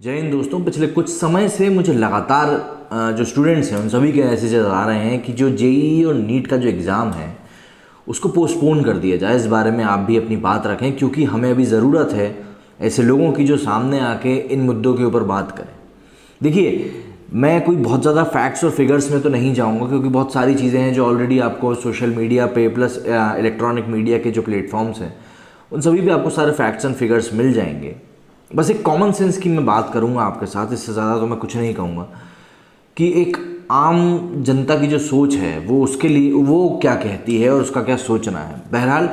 जय हिंद दोस्तों। पिछले कुछ समय से मुझे लगातार जो स्टूडेंट्स हैं उन सभी के मैसेजेस आ रहे हैं कि जो जेईई और नीट का जो एग्ज़ाम है उसको पोस्टपोन कर दिया जाए। इस बारे में आप भी अपनी बात रखें, क्योंकि हमें अभी ज़रूरत है ऐसे लोगों की जो सामने आके इन मुद्दों के ऊपर बात करें। देखिए, मैं कोई बहुत ज़्यादा फैक्ट्स और फिगर्स में तो नहीं जाऊंगा, क्योंकि बहुत सारी चीज़ें हैं जो ऑलरेडी आपको सोशल मीडिया पे प्लस इलेक्ट्रॉनिक मीडिया के जो प्लेटफॉर्म्स हैं उन सभी पे आपको सारे फैक्ट्स एंड फिगर्स मिल जाएंगे। बस एक कॉमन सेंस की मैं बात करूंगा आपके साथ, इससे ज़्यादा तो मैं कुछ नहीं कहूँगा कि एक आम जनता की जो सोच है वो उसके लिए वो क्या कहती है और उसका क्या सोचना है। बहरहाल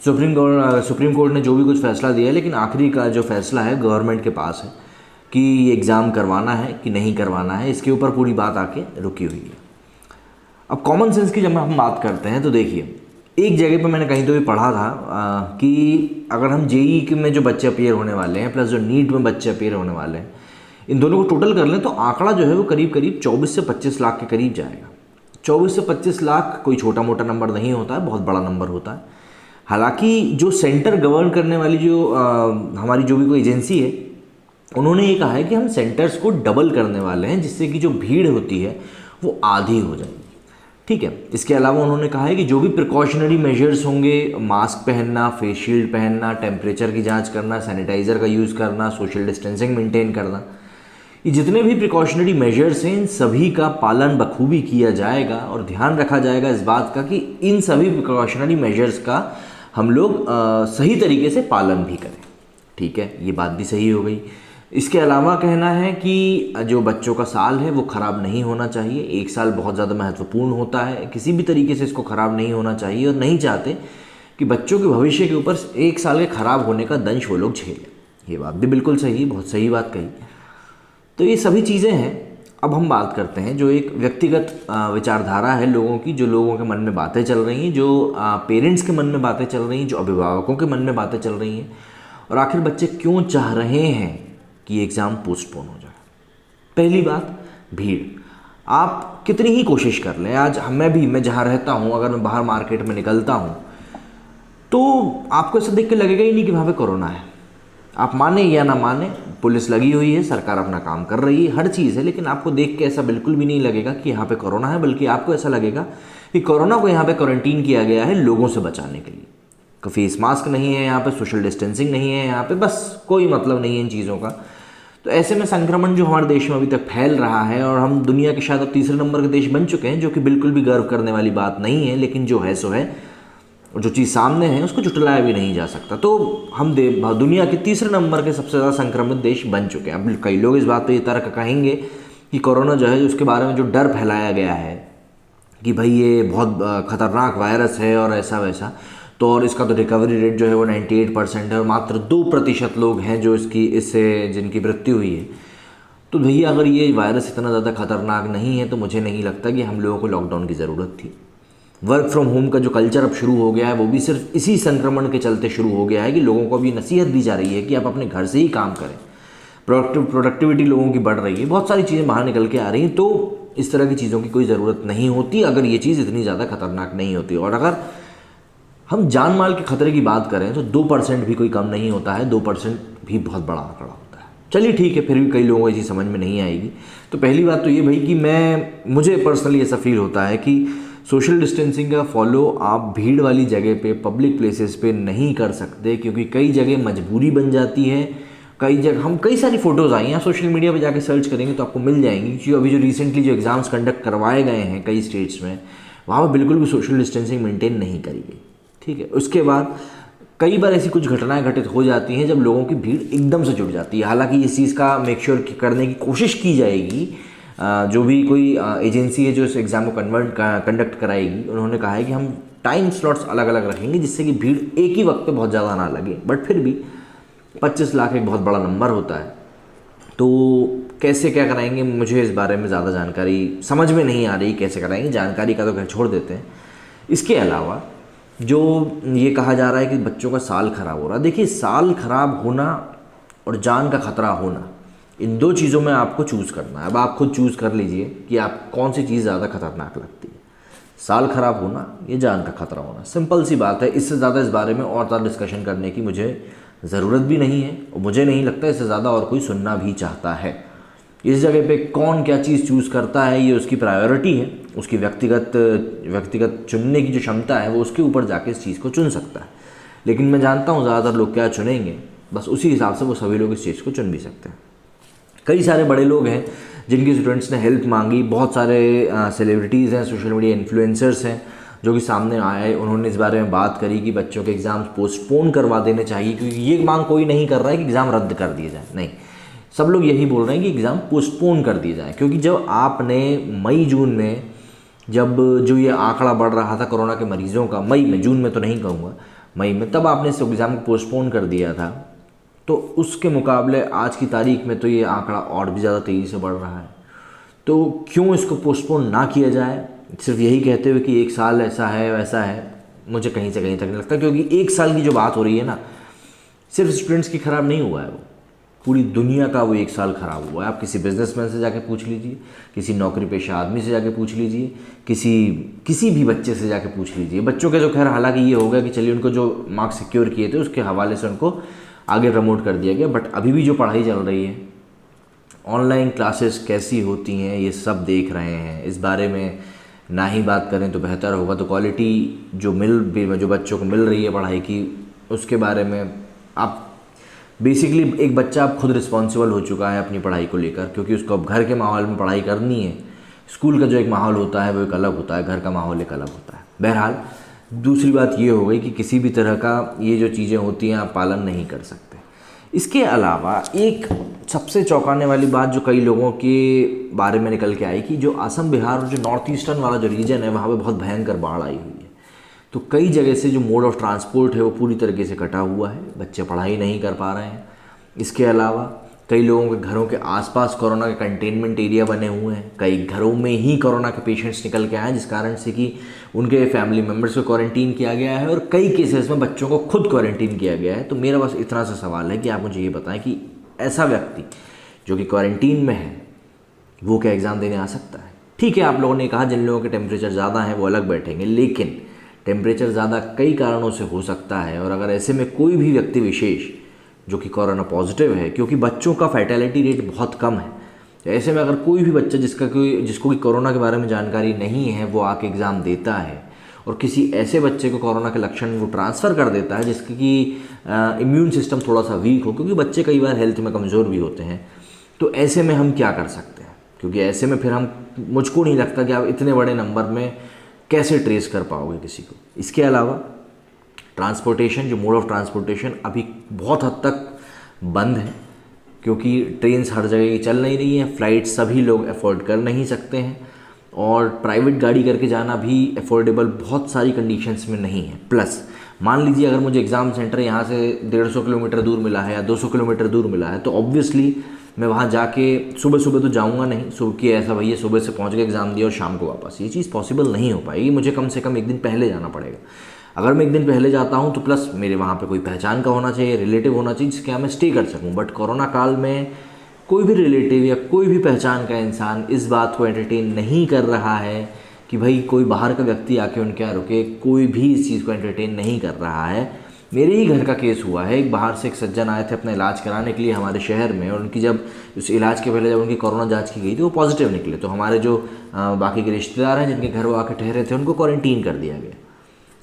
सुप्रीम कोर्ट ने जो भी कुछ फैसला दिया है, लेकिन आखिरी का जो फैसला है गवर्नमेंट के पास है कि ये एग्ज़ाम करवाना है कि नहीं करवाना है। इसके ऊपर पूरी बात आके रुकी हुई है। अब कॉमन सेंस की जब हम बात करते हैं तो देखिए, एक जगह पे मैंने कहीं तो भी पढ़ा था कि अगर हम जेईई में जो बच्चे अपीयर होने वाले हैं प्लस जो नीट में बच्चे अपीयर होने वाले हैं, इन दोनों को टोटल कर लें तो आंकड़ा जो है वो करीब करीब 24 से 25 लाख के करीब जाएगा। 24 से 25 लाख कोई छोटा मोटा नंबर नहीं होता है, बहुत बड़ा नंबर होता है। हालांकि जो सेंटर गवर्न करने वाली जो हमारी जो भी कोई एजेंसी है, उन्होंने ये कहा है कि हम सेंटर्स को डबल करने वाले हैं, जिससे कि जो भीड़ होती है वो आधी हो जाएगी। ठीक है। इसके अलावा उन्होंने कहा है कि जो भी प्रिकॉशनरी मेजर्स होंगे, मास्क पहनना, फेस शील्ड पहनना, टेम्परेचर की जांच करना, सैनिटाइज़र का यूज़ करना, सोशल डिस्टेंसिंग मेंटेन करना, ये जितने भी प्रिकॉशनरी मेजर्स हैं इन सभी का पालन बखूबी किया जाएगा और ध्यान रखा जाएगा इस बात का कि इन सभी प्रिकॉशनरी मेजर्स का हम लोग सही तरीके से पालन भी करें। ठीक है, ये बात भी सही हो गई। इसके अलावा कहना है कि जो बच्चों का साल है वो ख़राब नहीं होना चाहिए। एक साल बहुत ज़्यादा महत्वपूर्ण होता है, किसी भी तरीके से इसको ख़राब नहीं होना चाहिए और नहीं चाहते कि बच्चों के भविष्य के ऊपर एक साल के ख़राब होने का दंश वो लोग झेलें। ये बात भी बिल्कुल सही, बहुत सही बात कही। तो ये सभी चीज़ें हैं। अब हम बात करते हैं जो एक व्यक्तिगत विचारधारा है लोगों की, जो लोगों के मन में बातें चल रही हैं, जो पेरेंट्स के मन में बातें चल रही हैं, जो अभिभावकों के मन में बातें चल रही हैं, और आखिर बच्चे क्यों चाह रहे हैं कि एग्ज़ाम पोस्टपोन हो जाए। पहली बात, भीड़। आप कितनी ही कोशिश कर लें, आज मैं जहाँ रहता हूँ, अगर मैं बाहर मार्केट में निकलता हूँ तो आपको ऐसा देख के लगेगा ही नहीं कि वहाँ पे कोरोना है। आप माने या ना माने, पुलिस लगी हुई है, सरकार अपना काम कर रही है, हर चीज़ है, लेकिन आपको देख के ऐसा बिल्कुल भी नहीं लगेगा कि यहाँ पे कोरोना है, बल्कि आपको ऐसा लगेगा कि कोरोना को यहाँ पे क्वारंटीन किया गया है लोगों से बचाने के लिए। फेस मास्क नहीं है यहाँ पे, सोशल डिस्टेंसिंग नहीं है यहाँ पे, बस कोई मतलब नहीं है इन चीज़ों का। तो ऐसे में संक्रमण जो हमारे देश में अभी तक फैल रहा है, और हम दुनिया के शायद अब तीसरे नंबर के देश बन चुके हैं, जो कि बिल्कुल भी गर्व करने वाली बात नहीं है, लेकिन जो है सो है, और जो चीज़ सामने है उसको जुटलाया भी नहीं जा सकता। तो हम दुनिया के तीसरे नंबर के सबसे ज़्यादा संक्रमित देश बन चुके हैं। अब कई लोग इस बात पर ये तर्क कहेंगे कि कोरोना जो है उसके बारे में जो डर फैलाया गया है कि भाई ये बहुत खतरनाक वायरस है और ऐसा वैसा, तो और इसका तो रिकवरी रेट जो है वो 98% है और मात्र 2% लोग हैं जो इससे जिनकी मृत्यु हुई है। तो भैया, अगर ये वायरस इतना ज़्यादा खतरनाक नहीं है तो मुझे नहीं लगता कि हम लोगों को लॉकडाउन की ज़रूरत थी। वर्क फ्रॉम होम का जो कल्चर अब शुरू हो गया है, वो भी सिर्फ इसी संक्रमण के चलते शुरू हो गया है कि लोगों को अभी नसीहत दी जा रही है कि आप अपने घर से ही काम करें। प्रोडक्टिविटी लोगों की बढ़ रही है, बहुत सारी चीज़ें बाहर निकल के आ रही हैं। तो इस तरह की चीज़ों की कोई ज़रूरत नहीं होती अगर ये चीज़ इतनी ज़्यादा खतरनाक नहीं होती। और अगर हम जान माल के खतरे की बात करें तो 2% भी कोई कम नहीं होता है, 2% भी बहुत बड़ा आंकड़ा होता है। चलिए ठीक है, फिर भी कई लोगों को ये चीज़ समझ में नहीं आएगी। तो पहली बात तो ये भाई कि मुझे पर्सनली ऐसा फील होता है कि सोशल डिस्टेंसिंग का फॉलो आप भीड़ वाली जगह पे, पब्लिक प्लेसेस पे नहीं कर सकते, क्योंकि कई जगह मजबूरी बन जाती है। कई सारी फ़ोटोज़ आई हैं, सोशल मीडिया पे जाके सर्च करेंगे तो आपको मिल जाएंगी कि अभी जो रिसेंटली जो एग्ज़ाम्स कंडक्ट करवाए गए हैं कई स्टेट्स में, वहाँ पर बिल्कुल भी सोशल डिस्टेंसिंग मेंटेन नहीं करी गई। ठीक है। उसके बाद कई बार ऐसी कुछ घटनाएं घटित हो जाती हैं जब लोगों की भीड़ एकदम से जुट जाती है। हालांकि इस चीज़ का मेक श्योर करने की कोशिश की जाएगी, जो भी कोई एजेंसी है जो इस एग्ज़ाम को कंडक्ट कराएगी, उन्होंने कहा है कि हम टाइम स्लॉट्स अलग अलग रखेंगे जिससे कि भीड़ एक ही वक्त पे बहुत ज़्यादा ना लगे। बट फिर भी 25 लाख एक बहुत बड़ा नंबर होता है, तो कैसे क्या कराएंगे, मुझे इस बारे में ज़्यादा जानकारी समझ में नहीं आ रही कैसे कराएंगे। जानकारी का तो खैर छोड़ देते हैं। इसके अलावा जो ये कहा जा रहा है कि बच्चों का साल ख़राब हो रहा है, देखिए, साल ख़राब होना और जान का खतरा होना, इन दो चीज़ों में आपको चूज़ करना है। अब आप खुद चूज़ कर लीजिए कि आप कौन सी चीज़ ज़्यादा खतरनाक लगती है, साल ख़राब होना या जान का खतरा होना। सिंपल सी बात है, इससे ज़्यादा इस बारे में और ज़्यादा डिस्कशन करने की मुझे ज़रूरत भी नहीं है और मुझे नहीं लगता इससे ज़्यादा और कोई सुनना भी चाहता है। इस जगह पे कौन क्या चीज़ चूज़ करता है ये उसकी प्रायोरिटी है, उसकी व्यक्तिगत चुनने की जो क्षमता है वो उसके ऊपर जाके इस चीज़ को चुन सकता है। लेकिन मैं जानता हूँ ज़्यादातर लोग क्या चुनेंगे, बस उसी हिसाब से वो सभी लोग इस चीज़ को चुन भी सकते हैं। कई सारे बड़े लोग हैं जिनके स्टूडेंट्स ने हेल्प मांगी, बहुत सारे सेलिब्रिटीज़ हैं, सोशल मीडिया इन्फ्लुएंसर्स हैं जो कि सामने आए, उन्होंने इस बारे में बात करी कि बच्चों के एग्ज़ाम्स पोस्टपोन करवा देने चाहिए, क्योंकि ये मांग कोई नहीं कर रहा है कि एग्ज़ाम रद्द कर दिए जाए, नहीं, सब लोग यही बोल रहे हैं कि एग्ज़ाम पोस्टपोन कर दिए जाए। क्योंकि जब आपने मई जून में जब जो ये आंकड़ा बढ़ रहा था कोरोना के मरीज़ों का, मई में, जून में तो नहीं कहूँगा, मई में, तब आपने इस एग्ज़ाम को पोस्टपोन कर दिया था, तो उसके मुकाबले आज की तारीख में तो ये आंकड़ा और भी ज़्यादा तेज़ी से बढ़ रहा है। तो क्यों इसको पोस्टपोन ना किया जाए, सिर्फ यही कहते हुए कि 1 साल ऐसा है वैसा है, मुझे कहीं से कहीं तक नहीं लगता। क्योंकि 1 साल की जो बात हो रही है ना, सिर्फ स्टूडेंट्स की ख़राब नहीं हुआ है, वो पूरी दुनिया का वो 1 साल ख़राब हुआ है। आप किसी बिजनेसमैन से जाके पूछ लीजिए, किसी नौकरी पेशा आदमी से जाके पूछ लीजिए, किसी भी बच्चे से जाके पूछ लीजिए। बच्चों के तो खैर हालांकि ये हो गया कि चलिए उनको जो मार्क्स सिक्योर किए थे उसके हवाले से उनको आगे प्रमोट कर दिया गया, बट अभी भी जो पढ़ाई चल रही है, ऑनलाइन क्लासेस कैसी होती हैं ये सब देख रहे हैं। इस बारे में ना ही बात करें तो बेहतर होगा। तो क्वालिटी जो बच्चों को मिल रही है पढ़ाई की, उसके बारे में आप बेसिकली एक बच्चा अब खुद रिस्पॉन्सिबल हो चुका है अपनी पढ़ाई को लेकर, क्योंकि उसको अब घर के माहौल में पढ़ाई करनी है। स्कूल का जो एक माहौल होता है वो एक अलग होता है, घर का माहौल एक अलग होता है। बहरहाल दूसरी बात ये हो गई कि किसी भी तरह का ये जो चीज़ें होती हैं आप पालन नहीं कर सकते। इसके अलावा एक सबसे चौंकाने वाली बात जो कई लोगों के बारे में निकल के आई कि जो असम, बिहार और जो नॉर्थ ईस्टर्न वाला जो रीजन है वहाँ पे बहुत भयंकर बाढ़ आई हुई है। तो कई जगह से जो मोड ऑफ ट्रांसपोर्ट है वो पूरी तरीके से कटा हुआ है, बच्चे पढ़ाई नहीं कर पा रहे हैं। इसके अलावा कई लोगों के घरों के आसपास कोरोना के कंटेनमेंट एरिया बने हुए हैं, कई घरों में ही कोरोना के पेशेंट्स निकल के आए हैं, जिस कारण से कि उनके फैमिली मेम्बर्स को क्वारंटीन किया गया है और कई केसेस में बच्चों को खुद क्वारंटीन किया गया है। तो मेरा बस इतना सा सवाल है कि आप मुझे ये बताएं कि ऐसा व्यक्ति जो कि क्वारंटीन में है वो क्या एग्ज़ाम देने आ सकता है? ठीक है, आप लोगों ने कहा जिन लोगों के टेम्परेचर ज़्यादा हैं वो अलग बैठेंगे, लेकिन टेम्परेचर ज़्यादा कई कारणों से हो सकता है। और अगर ऐसे में कोई भी व्यक्ति विशेष जो कि कोरोना पॉजिटिव है, क्योंकि बच्चों का फैटेलिटी रेट बहुत कम है, तो ऐसे में अगर कोई भी बच्चा जिसको कि कोरोना के बारे में जानकारी नहीं है वो आके एग्ज़ाम देता है और किसी ऐसे बच्चे को कोरोना के लक्षण वो ट्रांसफ़र कर देता है जिसकी इम्यून सिस्टम थोड़ा सा वीक हो, क्योंकि बच्चे कई बार हेल्थ में कमज़ोर भी होते हैं, तो ऐसे में हम क्या कर सकते हैं? क्योंकि ऐसे में फिर मुझको नहीं लगता कि आप इतने बड़े नंबर में कैसे ट्रेस कर पाओगे किसी को। इसके अलावा ट्रांसपोर्टेशन, जो मोड ऑफ ट्रांसपोर्टेशन अभी बहुत हद तक बंद है, क्योंकि ट्रेन्स हर जगह की चल नहीं रही हैं, फ़्लाइट सभी लोग अफोर्ड कर नहीं सकते हैं और प्राइवेट गाड़ी करके जाना भी अफोर्डेबल बहुत सारी कंडीशंस में नहीं है। प्लस मान लीजिए अगर मुझे एग्ज़ाम सेंटर यहाँ से 150 किलोमीटर दूर मिला है या 200 किलोमीटर दूर मिला है, तो ऑब्वियसली मैं वहाँ जाके सुबह सुबह तो जाऊँगा नहीं, सुबह कि ऐसा भैया सुबह से पहुँच के एग्ज़ाम दिया और शाम को वापस, ये चीज़ पॉसिबल नहीं हो पाएगी। मुझे कम से कम एक दिन पहले जाना पड़ेगा। अगर मैं एक दिन पहले जाता हूँ तो प्लस मेरे वहाँ पे कोई पहचान का होना चाहिए, रिलेटिव होना चाहिए जिसके यहाँ मैं स्टे कर सकूँ। बट कोरोना काल में कोई भी रिलेटिव या कोई भी पहचान का इंसान इस बात को एंटरटेन नहीं कर रहा है कि भाई कोई बाहर का व्यक्ति आके उनके यहाँ रुके, कोई भी इस चीज़ को एंटरटेन नहीं कर रहा है। मेरे ही घर का केस हुआ है, एक बाहर से एक सज्जन आए थे अपना इलाज कराने के लिए हमारे शहर में, और उनकी जब उस इलाज के पहले जब उनकी कोरोना जांच की गई थी वो पॉजिटिव निकले, तो हमारे जो बाकी के रिश्तेदार हैं जिनके घर वो आके ठहरे थे उनको क्वारंटीन कर दिया गया।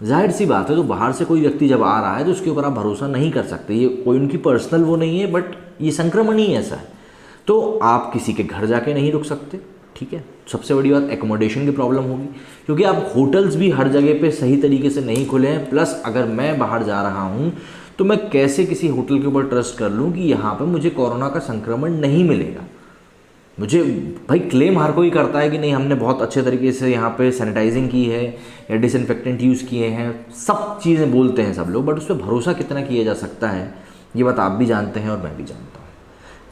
जाहिर सी बात है, तो बाहर से कोई व्यक्ति जब आ रहा है तो उसके ऊपर आप भरोसा नहीं कर सकते, ये कोई उनकी पर्सनल वो नहीं है, बट ये संक्रमण ही ऐसा है। तो आप किसी के घर जाके नहीं रुक सकते, ठीक है। सबसे बड़ी बात एकोमोडेशन की प्रॉब्लम होगी, क्योंकि आप होटल्स भी हर जगह पे सही तरीके से नहीं खुले हैं। प्लस अगर मैं बाहर जा रहा हूँ तो मैं कैसे किसी होटल के ऊपर ट्रस्ट कर लूँ कि यहाँ पे मुझे कोरोना का संक्रमण नहीं मिलेगा। मुझे भाई क्लेम हर कोई करता है कि नहीं हमने बहुत अच्छे तरीके से यहाँ पे सैनिटाइजिंग की है या डिसइंफेक्टेंट यूज़ किए हैं, सब चीज़ें बोलते हैं सब लोग, बट उस पर भरोसा कितना किया जा सकता है ये बात आप भी जानते हैं और मैं भी जानता हूँ,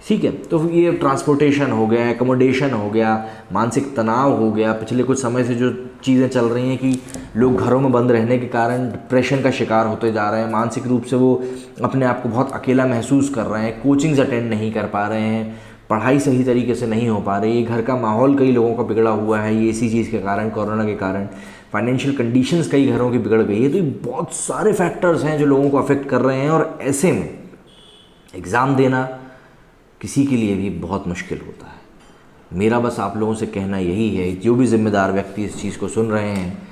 ठीक है। तो ये ट्रांसपोर्टेशन हो गया, एकोमोडेशन हो गया, मानसिक तनाव हो गया। पिछले कुछ समय से जो चीज़ें चल रही हैं कि लोग घरों में बंद रहने के कारण डिप्रेशन का शिकार होते जा रहे हैं, मानसिक रूप से वो अपने आप को बहुत अकेला महसूस कर रहे हैं, कोचिंग्स अटेंड नहीं कर पा रहे हैं, पढ़ाई सही तरीके से नहीं हो पा रही है, घर का माहौल कई लोगों का बिगड़ा हुआ है ये इसी चीज़ के कारण, कोरोना के कारण, फाइनेंशियल कंडीशंस कई घरों की बिगड़ गई है। तो ये बहुत सारे फैक्टर्स हैं जो लोगों को अफेक्ट कर रहे हैं और ऐसे में एग्ज़ाम देना किसी के लिए भी बहुत मुश्किल होता है। मेरा बस आप लोगों से कहना यही है, जो भी ज़िम्मेदार व्यक्ति इस चीज़ को सुन रहे हैं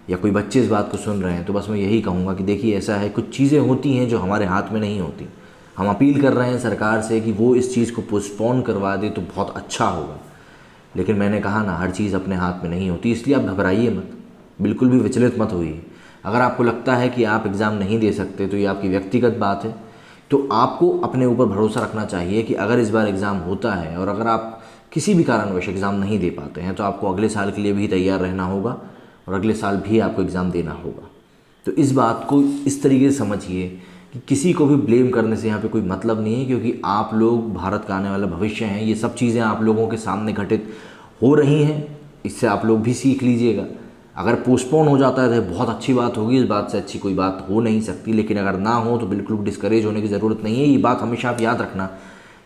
या कोई बच्चे इस बात को सुन रहे हैं, तो बस मैं यही कहूँगा कि देखिए ऐसा है, कुछ चीज़ें होती हैं जो हमारे हाथ में नहीं होती। हम अपील कर रहे हैं सरकार से कि वो इस चीज़ को पोस्टपोन करवा दे तो बहुत अच्छा होगा, लेकिन मैंने कहा ना, हर चीज़ अपने हाथ में नहीं होती, इसलिए आप घबराइए मत, बिल्कुल भी विचलित मत होइए। अगर आपको लगता है कि आप एग्ज़ाम नहीं दे सकते तो ये आपकी व्यक्तिगत बात है, तो आपको अपने ऊपर भरोसा रखना चाहिए कि अगर इस बार एग्ज़ाम होता है और अगर आप किसी भी कारणवश एग्ज़ाम नहीं दे पाते हैं तो आपको अगले साल के लिए भी तैयार रहना होगा और अगले साल भी आपको एग्ज़ाम देना होगा। तो इस बात को इस तरीके से समझिए कि किसी को भी ब्लेम करने से यहाँ पे कोई मतलब नहीं है, क्योंकि आप लोग भारत का आने वाला भविष्य हैं। ये सब चीज़ें आप लोगों के सामने घटित हो रही हैं, इससे आप लोग भी सीख लीजिएगा। अगर पोस्टपोन हो जाता है तो बहुत अच्छी बात होगी, इस बात से अच्छी कोई बात हो नहीं सकती, लेकिन अगर ना हो तो बिल्कुल डिस्करेज होने की ज़रूरत नहीं है। ये बात हमेशा आप याद रखना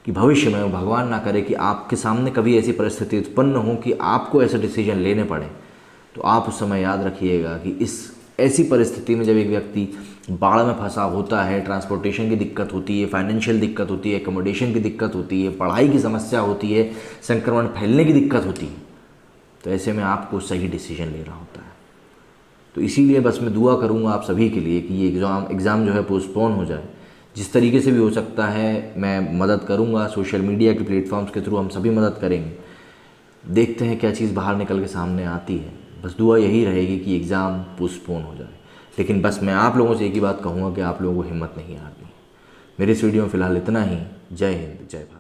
कि भविष्य में भगवान ना करे कि आपके सामने कभी ऐसी परिस्थिति उत्पन्न हो कि आपको ऐसे डिसीजन लेने पड़े, तो आप उस समय याद रखिएगा कि इस ऐसी परिस्थिति में जब एक व्यक्ति बाढ़ में फंसा होता है, ट्रांसपोर्टेशन की दिक्कत होती है, फाइनेंशियल दिक्कत होती है, एकोमोडेशन की दिक्कत होती है, पढ़ाई की समस्या होती है, संक्रमण फैलने की दिक्कत होती है, तो ऐसे में आपको सही डिसीजन लेना होता है। तो इसीलिए बस मैं दुआ करूँगा आप सभी के लिए कि ये एग्ज़ाम जो है पोस्टपोन हो जाए। जिस तरीके से भी हो सकता है मैं मदद करूँगा, सोशल मीडिया के प्लेटफॉर्म्स के थ्रू हम सभी मदद करेंगे। देखते हैं क्या चीज़ बाहर निकल के सामने आती है। बस दुआ यही रहेगी कि एग्ज़ाम पोस्टपोन हो जाए। लेकिन बस मैं आप लोगों से एक ही बात कहूँगा कि आप लोगों को हिम्मत नहीं हारनी। मेरे इस वीडियो में फ़िलहाल इतना ही। जय हिंद, जय भारत।